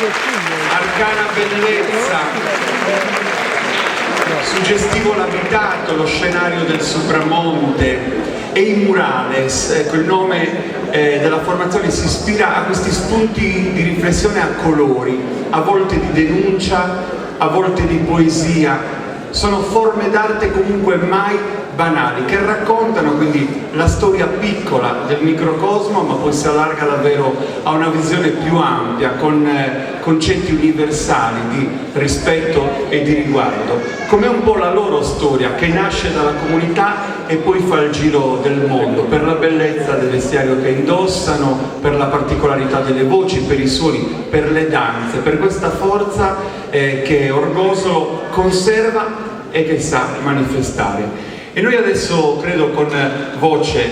arcana bellezza, suggestivo l'abitato, lo scenario del Supramonte e i murales. Ecco, il nome della formazione si ispira a questi spunti di riflessione a colori, a volte di denuncia, a volte di poesia. Sono forme d'arte comunque mai banali, che raccontano quindi la storia piccola del microcosmo, ma poi si allarga davvero a una visione più ampia, con concetti universali di rispetto e di riguardo, come un po' la loro storia, che nasce dalla comunità e poi fa il giro del mondo, per la bellezza del vestiario che indossano, per la particolarità delle voci, per i suoni, per le danze, per questa forza che Orgosolo conserva e che sa manifestare. E noi adesso, credo, con voce,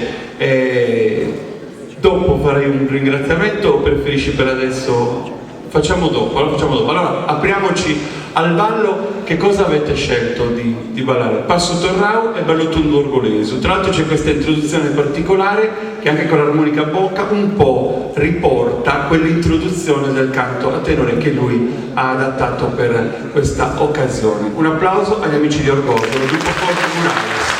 dopo farei un ringraziamento, o preferisci per adesso? Facciamo dopo. Allora, apriamoci al ballo. Che cosa avete scelto di ballare? Passo Torrau e Ballo Tundu Orgolesu. Tra l'altro c'è questa introduzione particolare che anche con l'armonica a bocca un po' riporta quell'introduzione del canto a tenore che lui ha adattato per questa occasione. Un applauso agli amici di Orgosolo, gruppo Forte Murales.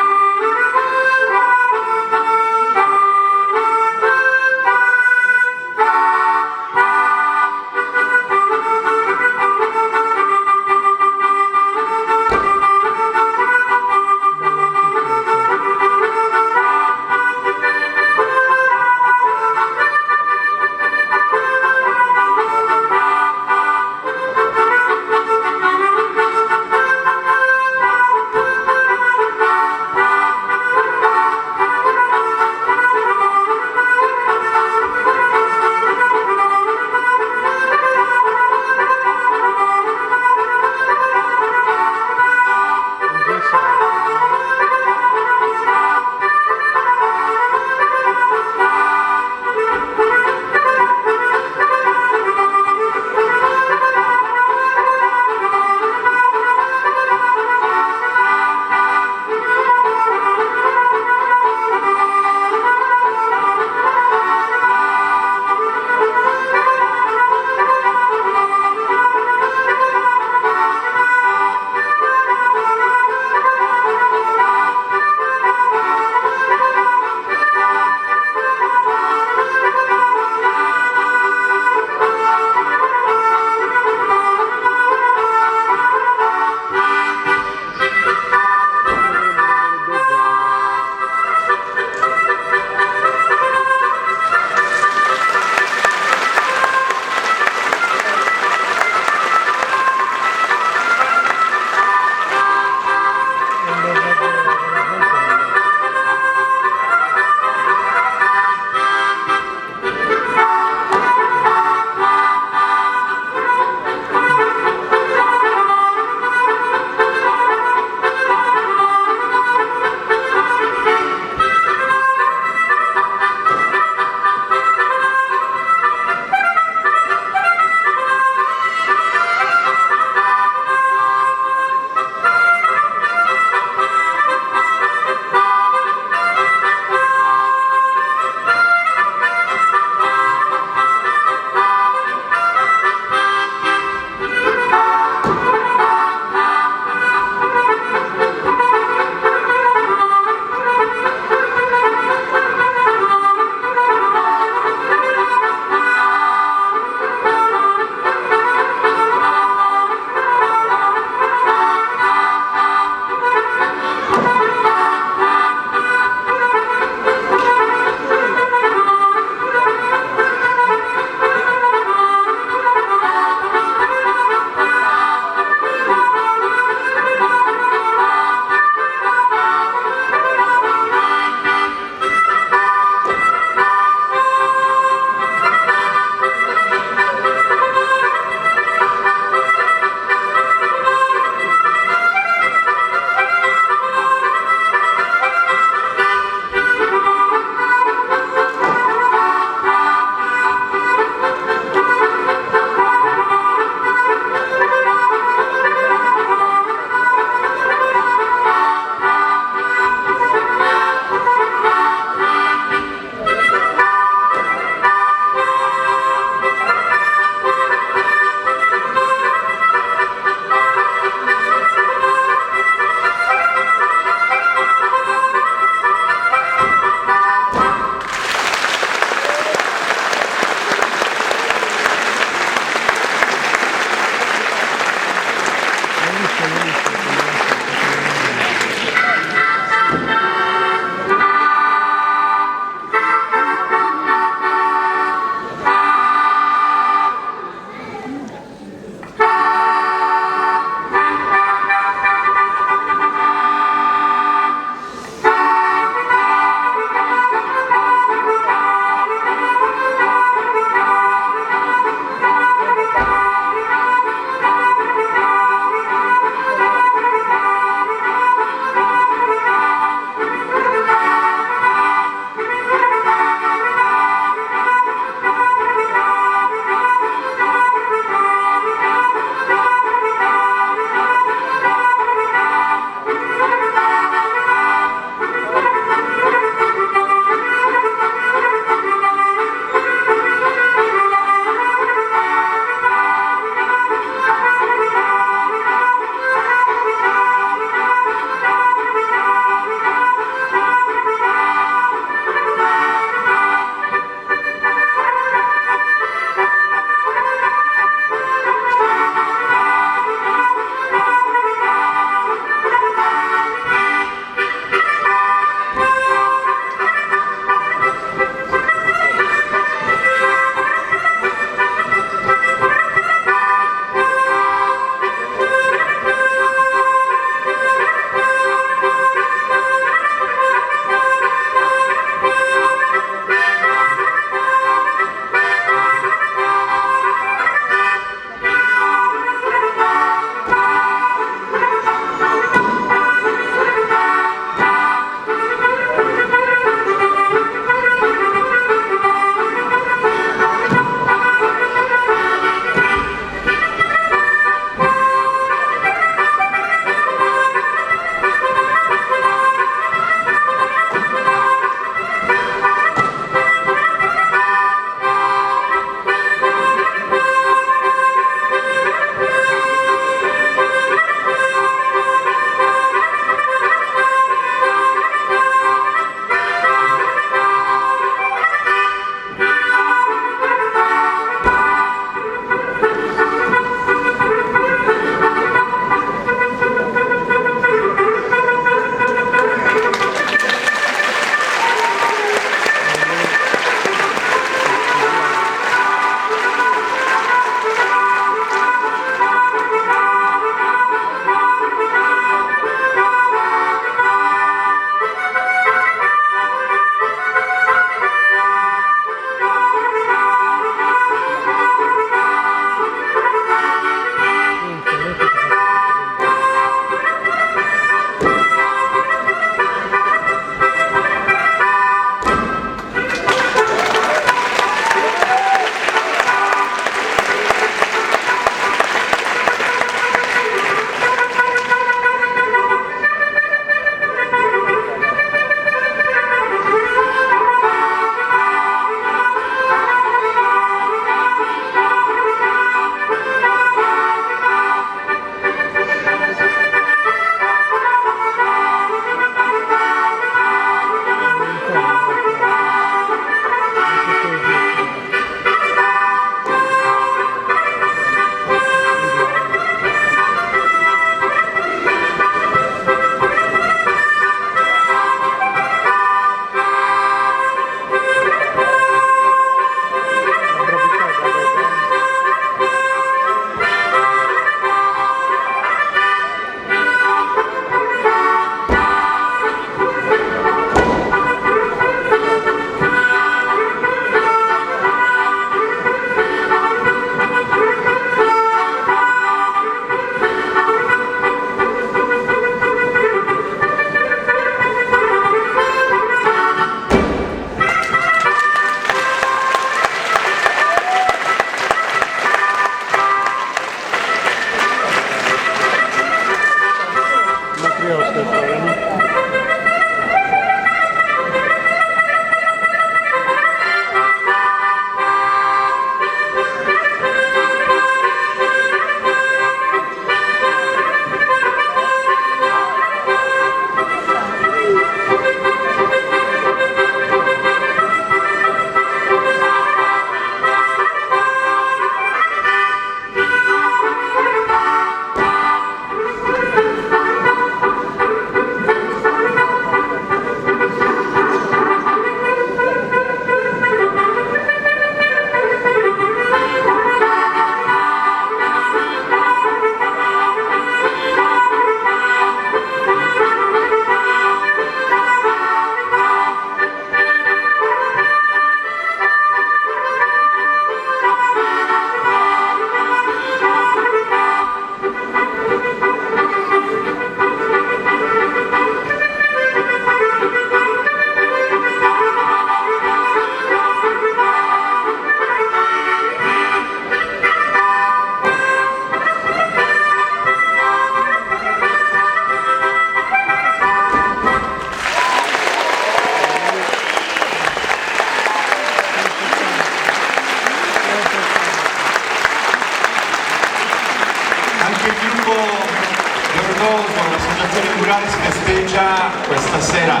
Orgoso, l'associazione Murales festeggia questa sera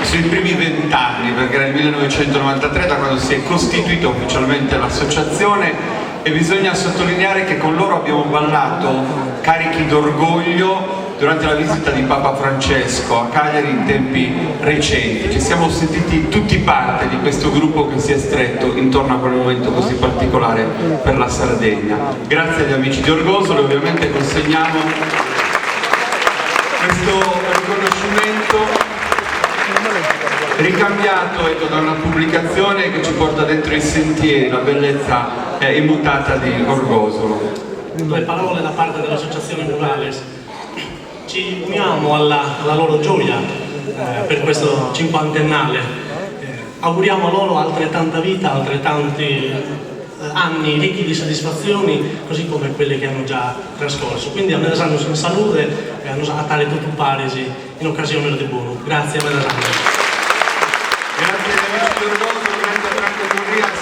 i suoi primi 20 anni, perché era il 1993 da quando si è costituita ufficialmente l'associazione, e bisogna sottolineare che con loro abbiamo ballato carichi d'orgoglio durante la visita di Papa Francesco a Cagliari in tempi recenti. Ci siamo sentiti tutti parte di questo gruppo che si è stretto intorno a quel momento così particolare per la Sardegna. Grazie agli amici di Orgosolo, e ovviamente consegniamo questo riconoscimento ricambiato da una pubblicazione che ci porta dentro i sentieri, la bellezza immutata di Orgosolo. Due parole da parte dell'associazione Murales. Ci uniamo alla loro gioia per questo cinquantennale. Auguriamo loro altrettanta vita, altrettanti anni ricchi di soddisfazioni, così come quelle che hanno già trascorso. Quindi a Medasanno un saluto e a tale tutto paresi in occasione del buono. Grazie a Medasanno. Grazie agli amici di Orgosolo, grazie a Franco Murrias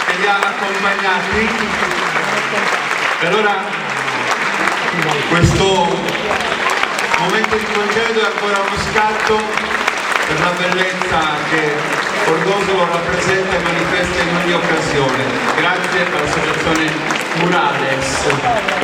che li ha accompagnati. E allora questo momento di congedo è ancora uno scatto per la bellezza che Orgosolo rappresenta e manifesta in ogni occasione. Grazie all'associazione Murales.